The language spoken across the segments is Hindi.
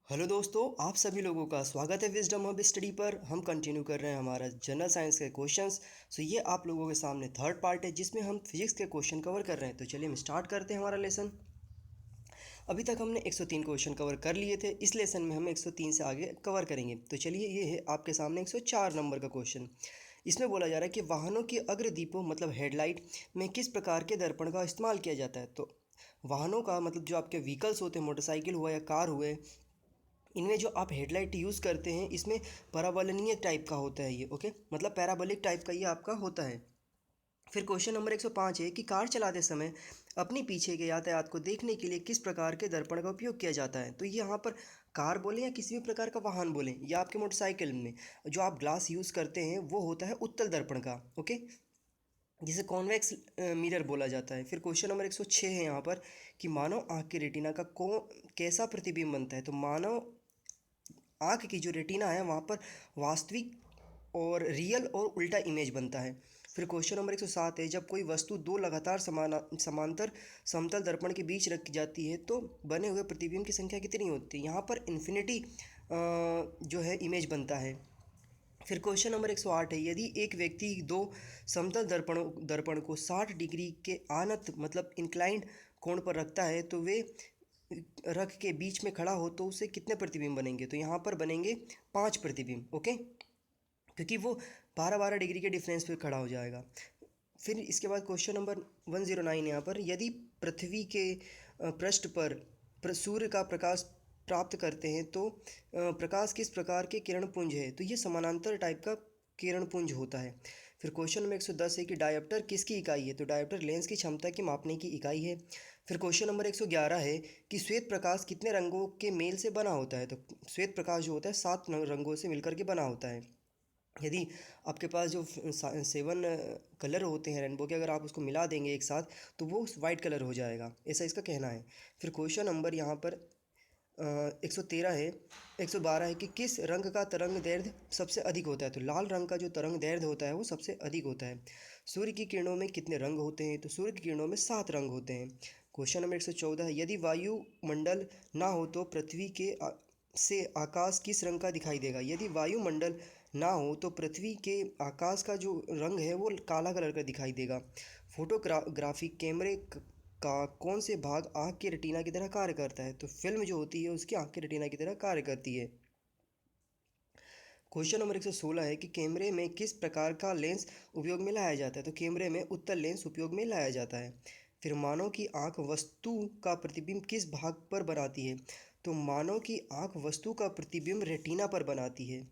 हेलो दोस्तों, आप सभी लोगों का स्वागत है विजडम हब स्टडी पर। हम कंटिन्यू कर रहे हैं हमारा जनरल साइंस के क्वेश्चंस। ये आप लोगों के सामने थर्ड पार्ट है जिसमें हम फिजिक्स के क्वेश्चन कवर कर रहे हैं। तो चलिए हम स्टार्ट करते हैं हमारा लेसन। अभी तक हमने 103 क्वेश्चन कवर कर लिए थे। इस लेसन में हम 103 से आगे कवर करेंगे। तो चलिए, ये है आपके सामने 104 नंबर का क्वेश्चन। इसमें बोला जा रहा है कि वाहनों के अग्रदीपों मतलब हेडलाइट में किस प्रकार के दर्पण का इस्तेमाल किया जाता है। तो वाहनों का मतलब जो आपके व्हीकल्स होते हैं, मोटरसाइकिल हुआ या कार हुए, इनमें जो आप हेडलाइट यूज़ करते हैं इसमें परावलनीय टाइप का होता है ये। ओके, मतलब पैराबोलिक टाइप का ये आपका होता है। फिर क्वेश्चन नंबर 105 है कि कार चलाते समय अपनी पीछे के यातायात को देखने के लिए किस प्रकार के दर्पण का उपयोग किया जाता है। तो ये यहाँ पर कार बोलें या किसी भी प्रकार का वाहन बोलें या आपके मोटरसाइकिल में जो आप ग्लास यूज़ करते हैं वो होता है उत्तल दर्पण का। ओके, जिसे कॉन्वेक्स मिरर बोला जाता है। फिर क्वेश्चन नंबर 106 है यहाँ पर कि मानव आँख के रेटिना का कैसा प्रतिबिंब बनता है। तो मानव आँख की जो रेटिना है वहाँ पर वास्तविक और रियल और उल्टा इमेज बनता है। फिर क्वेश्चन नंबर 107 है जब कोई वस्तु दो लगातार समांतर समतल दर्पण के बीच रखी जाती है तो बने हुए प्रतिबिंब की संख्या कितनी होती है। यहाँ पर इन्फिनिटी जो है इमेज बनता है। फिर क्वेश्चन नंबर 108 है यदि एक व्यक्ति दो समतल दर्पण को 60 डिग्री के आनत मतलब इंक्लाइंड कोण पर रखता है तो वे रख के बीच में खड़ा हो तो उसे कितने प्रतिबिंब बनेंगे। तो यहाँ पर बनेंगे 5 प्रतिबिंब। ओके, क्योंकि वो 12-12 डिग्री के डिफरेंस पे खड़ा हो जाएगा। फिर इसके बाद क्वेश्चन नंबर 109 यहाँ पर यदि पृथ्वी के पृष्ठ पर सूर्य का प्रकाश प्राप्त करते हैं तो प्रकाश किस प्रकार के किरण पुंज है। तो ये समानांतर टाइप का किरण पुंज होता है। फिर क्वेश्चन नंबर 110 है कि डायोप्टर किसकी इकाई है। तो डायोप्टर लेंस की क्षमता की मापने की इकाई है। फिर क्वेश्चन नंबर 111 है कि श्वेत प्रकाश कितने रंगों के मेल से बना होता है। तो श्वेत प्रकाश जो होता है 7 रंगों से मिलकर के बना होता है। यदि आपके पास जो 7 कलर होते हैं रेनबो के, अगर आप उसको मिला देंगे एक साथ तो वो वाइट कलर हो जाएगा, ऐसा इसका कहना है। फिर क्वेश्चन नंबर यहाँ पर 113 है 112 है कि किस रंग का तरंग दैर्ध्य सबसे अधिक होता है। तो लाल रंग का जो तरंग दैर्ध्य होता है वो सबसे अधिक होता है। सूर्य की किरणों में कितने रंग होते हैं। तो सूर्य की किरणों में 7 रंग होते हैं। क्वेश्चन नंबर 114 है यदि वायुमंडल ना हो तो पृथ्वी के से आकाश किस रंग का दिखाई देगा। यदि वायुमंडल ना हो तो पृथ्वी के आकाश का जो रंग है वो काला कलर का दिखाई देगा। फोटोग्राफी कैमरे का कौन से भाग आँख के रेटिना की तरह कार्य करता है। तो फिल्म जो होती है उसकी आँख के रेटिना की तरह कार्य करती है। क्वेश्चन नंबर 116 है कि कैमरे में किस प्रकार का लेंस उपयोग में लाया जाता है। तो कैमरे में उत्तल लेंस उपयोग में लाया जाता है। फिर मानव की आँख वस्तु का प्रतिबिंब किस भाग पर बनाती है। तो मानव की आँख वस्तु का प्रतिबिंब रेटिना पर बनाती है।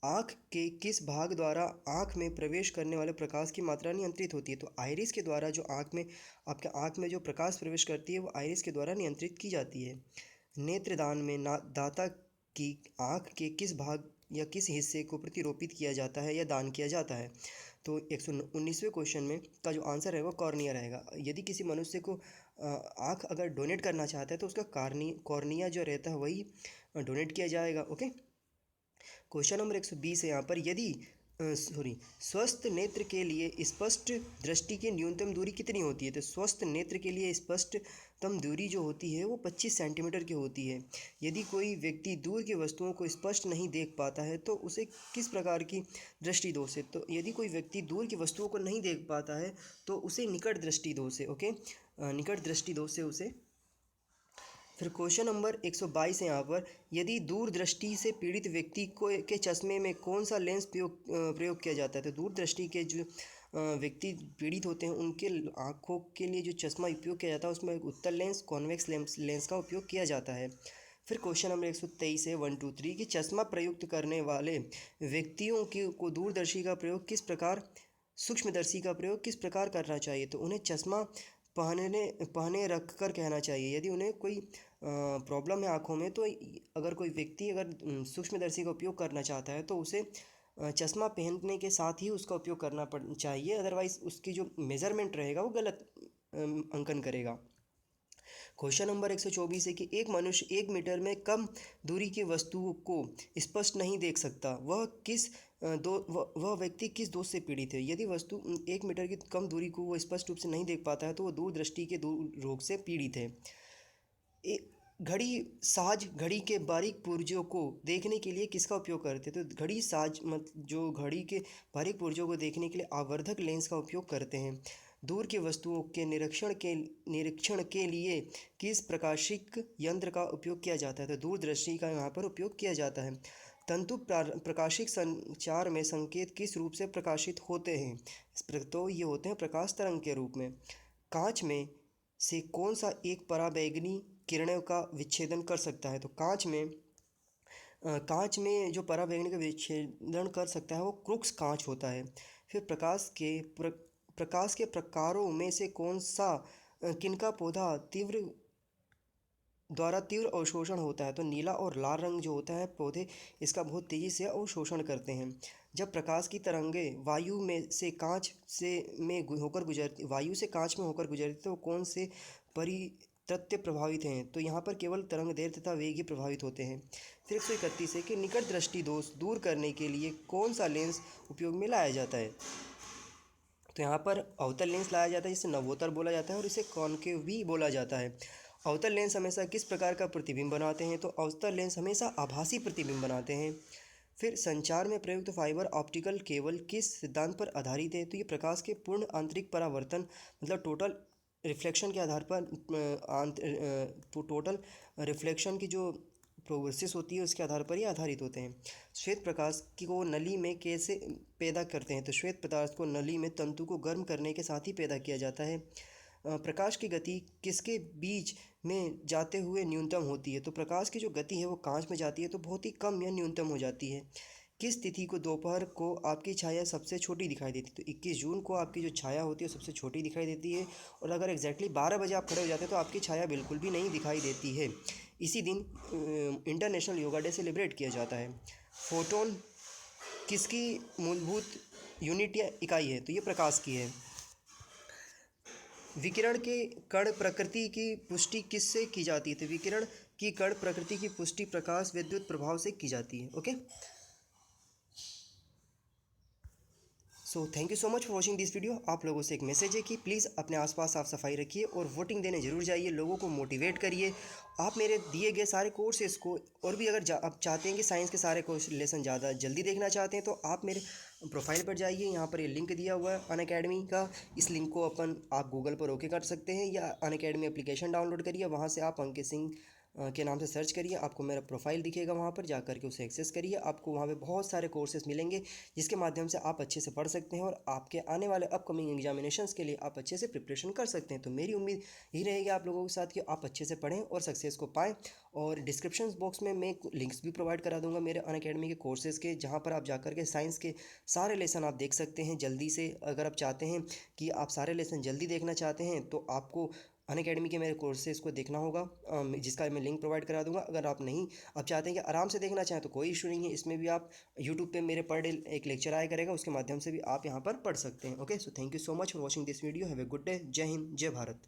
आँख के किस भाग द्वारा आँख में प्रवेश करने वाले प्रकाश की मात्रा नियंत्रित होती है। तो आइरिस के द्वारा जो आँख में आपके आँख में जो प्रकाश प्रवेश करती है वो आइरिस के द्वारा नियंत्रित की जाती है। नेत्रदान में दाता की आँख के किस भाग या किस हिस्से को प्रतिरोपित किया जाता है या दान किया जाता है। तो 119वें क्वेश्चन में का जो आंसर है वो कॉर्निया रहेगा। यदि किसी मनुष्य को आँख अगर डोनेट करना चाहता है तो उसका कॉर्निया जो रहता है वही डोनेट किया जाएगा। ओके, क्वेश्चन नंबर 120 है यहाँ पर यदि स्वस्थ नेत्र के लिए स्पष्ट दृष्टि की न्यूनतम दूरी कितनी होती है। तो स्वस्थ नेत्र के लिए स्पष्टतम दूरी जो होती है वो 25 सेंटीमीटर की होती है। यदि कोई व्यक्ति दूर की वस्तुओं को स्पष्ट नहीं देख पाता है तो उसे किस प्रकार की दृष्टि दोष है। तो यदि कोई व्यक्ति दूर की वस्तुओं को नहीं देख पाता है तो उसे निकट दृष्टि दोष है। ओके, निकट दृष्टि दोष से उसे। फिर क्वेश्चन नंबर 122 है यहाँ पर यदि दूरदृष्टि से पीड़ित व्यक्ति को के चश्मे में कौन सा लेंस प्रयोग किया जाता है। तो दूरदृष्टि के जो व्यक्ति पीड़ित होते हैं उनके आँखों के लिए जो चश्मा उपयोग किया जाता है उसमें उत्तल लेंस कॉन्वेक्स लेंस का उपयोग किया जाता है। फिर क्वेश्चन नंबर 123 है 1 2 3 कि चश्मा प्रयुक्त करने वाले व्यक्तियों को दूरदर्शी का प्रयोग किस प्रकार सूक्ष्मदर्शी का प्रयोग किस प्रकार करना चाहिए। तो उन्हें चश्मा पहने रख कर कहना चाहिए। यदि उन्हें कोई प्रॉब्लम है आँखों में तो अगर कोई व्यक्ति अगर सूक्ष्मदर्शी का उपयोग करना चाहता है तो उसे चश्मा पहनने के साथ ही उसका उपयोग करना चाहिए, अदरवाइज़ उसकी जो मेज़रमेंट रहेगा वो गलत अंकन करेगा। क्वेश्चन नंबर 124 है कि एक मनुष्य 1 मीटर में कम दूरी की वस्तु को स्पष्ट नहीं देख सकता, वह व्यक्ति किस दोष से पीड़ित है। यदि वस्तु 1 मीटर की कम दूरी को वो स्पष्ट रूप से नहीं देख पाता है तो वो दूरदृष्टि के रोग से पीड़ित है। घड़ी साज घड़ी के बारीक पुर्जों को देखने के लिए किसका उपयोग करते हैं? तो घड़ी साज जो घड़ी के बारीक पुर्जों को देखने के लिए आवर्धक लेंस का उपयोग करते हैं। दूर की वस्तुओं के निरीक्षण के लिए किस प्रकाशिक यंत्र का उपयोग किया जाता है? तो दूरदर्शी का यहाँ पर उपयोग किया जाता है। तंतु प्रकाशिक संचार में संकेत किस रूप से प्रकाशित होते हैं? तो ये होते हैं प्रकाश तरंग के रूप में। कांच में से कौन सा एक पराबैंगनी किरणों का विच्छेदन कर सकता है? तो कांच में जो पराबैंगनी का विच्छेदन कर सकता है वो क्रूक्स कांच होता है। फिर प्रकाश के प्रकारों में से कौन सा किनका पौधा तीव्र अवशोषण होता है? तो नीला और लाल रंग जो होता है पौधे इसका बहुत तेज़ी से अवशोषण करते हैं। जब प्रकाश की तरंगें वायु से कांच में होकर गुजरती तो कौन से परितत्व प्रभावित हैं? तो यहाँ पर केवल तरंग दैर्ध्य तथा वेग ही प्रभावित होते हैं। फिर 131 है कि निकट दृष्टि दोष दूर करने के लिए कौन सा लेंस उपयोग में लाया जाता है? तो यहाँ पर अवतल लेंस लाया जाता है जिसे नवोत्तर बोला जाता है और इसे कॉनकेव भी बोला जाता है। अवतल लेंस हमेशा किस प्रकार का प्रतिबिंब बनाते हैं? तो अवतल लेंस हमेशा आभासी प्रतिबिंब बनाते हैं। फिर संचार में प्रयुक्त फाइबर ऑप्टिकल केबल किस सिद्धांत पर आधारित है? तो ये प्रकाश के पूर्ण आंतरिक परावर्तन मतलब टोटल रिफ्लेक्शन के आधार पर टोटल रिफ्लेक्शन की जो प्रोसेस होती है उसके आधार पर ही आधारित होते हैं। श्वेत प्रकाश को नली में कैसे पैदा करते हैं? तो श्वेत पदार्थ को नली में तंतु को गर्म करने के साथ ही पैदा किया जाता है। प्रकाश की गति किसके बीच में जाते हुए न्यूनतम होती है? तो प्रकाश की जो गति है वो कांच में जाती है तो बहुत ही कम या न्यूनतम हो जाती है। किस तिथि को दोपहर को आपकी छाया सबसे छोटी दिखाई देती है? तो 21 जून को आपकी जो छाया होती है सबसे छोटी दिखाई देती है। और अगर एग्जैक्टली 12 बजे आप खड़े हो जाते हैं तो आपकी छाया बिल्कुल भी नहीं दिखाई देती है। इसी दिन इंटरनेशनल योगा डे सेलिब्रेट किया जाता है। फोटोन किसकी मूलभूत यूनिट या इकाई है? तो ये प्रकाश की है। विकिरण के कण प्रकृति की पुष्टि किससे की जाती है? तो विकिरण की कण प्रकृति की पुष्टि प्रकाश विद्युत प्रभाव से की जाती है। Okay, so thank you so much for watching this video. आप लोगों से एक मैसेज है कि प्लीज़ अपने आसपास साफ सफाई रखिए और वोटिंग देने जरूर जाइए, लोगों को मोटिवेट करिए। आप मेरे दिए गए सारे कोर्सेज को और भी अगर आप चाहते हैं कि साइंस के सारे कोर्स लेसन ज़्यादा जल्दी देखना चाहते हैं तो आप मेरे प्रोफाइल पर जाइए, यहाँ पर ये लिंक दिया हुआ है अनअकैडमी का। इस लिंक को आप गूगल पर ओके कर सकते हैं या अनअकैडमी एप्लीकेशन डाउनलोड करिए, वहाँ से आप अंकित सिंह के नाम से सर्च करिए, आपको मेरा प्रोफाइल दिखेगा, वहाँ पर जा करके उसे एक्सेस करिए। आपको वहाँ पे बहुत सारे कोर्सेज मिलेंगे जिसके माध्यम से आप अच्छे से पढ़ सकते हैं और आपके आने वाले अपकमिंग एग्जामिनेशंस के लिए आप अच्छे से प्रिपरेशन कर सकते हैं। तो मेरी उम्मीद यही रहेगी आप लोगों के साथ कि आप अच्छे से पढ़ें और सक्सेस को पाएँ। और डिस्क्रिप्शन बॉक्स में मैं लिंक्स भी प्रोवाइड करा दूंगा मेरे अनअकैडमी के कोर्सेज़ के, जहाँ पर आप जाकर के साइंस के सारे लेसन आप देख सकते हैं जल्दी से। अगर आप चाहते हैं कि आप सारे लेसन जल्दी देखना चाहते हैं तो आपको अनअकैडमी के मेरे कोर्सेज़ को देखना होगा, जिसका मैं लिंक प्रोवाइड करा दूंगा। अगर आप नहीं आप चाहते हैं कि आराम से देखना चाहें तो कोई इशू नहीं है, इसमें भी आप यूट्यूब पे मेरे पर डे एक लेक्चर आया करेगा, उसके माध्यम से भी आप यहाँ पर पढ़ सकते हैं। Okay, so thank you so much for watching this video. Have a good day. जय हिंद, जय भारत।